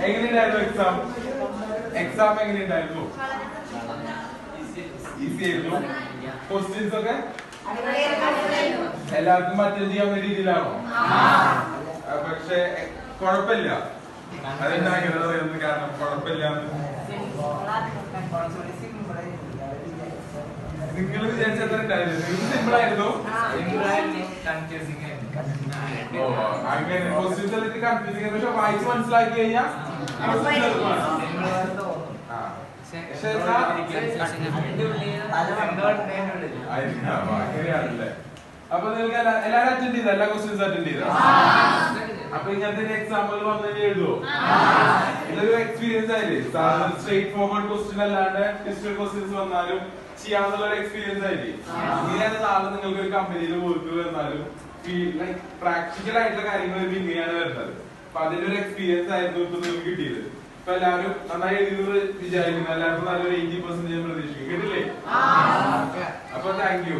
എങ്ങനെയുണ്ടായിരുന്നു exam? Exam എങ്ങനെയുണ്ടായിരുന്നു? Easy ആയിരുന്നു. ക്വസ്റ്റ്യൻസ് ഒക്കെ എല്ലാവർക്കും അറ്റൻഡ് ചെയ്യാവുന്ന രീതിയിലാണോ? പക്ഷെ കുഴപ്പമില്ല. അതെന്താ അങ്ങനെ പറയുന്നത്? കാരണം കുഴപ്പമില്ല. നിങ്ങൾ വിചാരിച്ചത്ര ഉണ്ടായിരുന്നു? സിമ്പിൾ ആയിരുന്നു. അങ്ങനെ ക്വസ്റ്റ്യൻസ് എല്ലാം കൺഫ്യൂസിംഗ്, പക്ഷെ വായിച്ച് മനസ്സിലാക്കി കഴിഞ്ഞാൽ അങ്ങനെയാണല്ലേ? അപ്പൊ നിങ്ങൾക്ക് എല്ലാവരും അറ്റൻഡ് ചെയ്ത? എല്ലാ ക്വസ്റ്റ്യൻസ് അറ്റൻഡ് ചെയ്ത? അപ്പൊ ഇങ്ങനത്തെ എക്സാമ്പിൾ വന്നു എഴുതുമോ? ഇതൊരു എക്സ്പീരിയൻസ് ആയില്ലേ? സ്ട്രേറ്റ് ഫോർവേഡ് ക്വസ്റ്റ്യൻ അല്ലാണ്ട് ഹിസ്റ്ററി ക്വസ്റ്റ്യൻസ് വന്നാലും ചെയ്യാന്നുള്ള ഒരു എക്സ്പീരിയൻസ് ആയില്ലേ? ഇങ്ങനെയാണ് നാളെ നിങ്ങൾക്ക് ഒരു കമ്പനിയിൽ വർക്ക് വന്നാലും പ്രാക്ടിക്കൽ ആയിട്ടുള്ള കാര്യങ്ങൾ ഇങ്ങനെയാണ് വരുന്നത്. അപ്പൊ അതിന്റെ ഒരു എക്സ്പീരിയൻസ് ആയിരുന്നു ഇപ്പൊ നിങ്ങൾക്ക് കിട്ടിയത്. ഇപ്പൊ എല്ലാവരും നന്നായി എഴുതി വിചാരിക്കുന്നു. എല്ലാവർക്കും നല്ലൊരു 80% ഞാൻ പ്രതീക്ഷിക്കും. കേട്ടില്ലേ? അപ്പൊ താങ്ക് യു.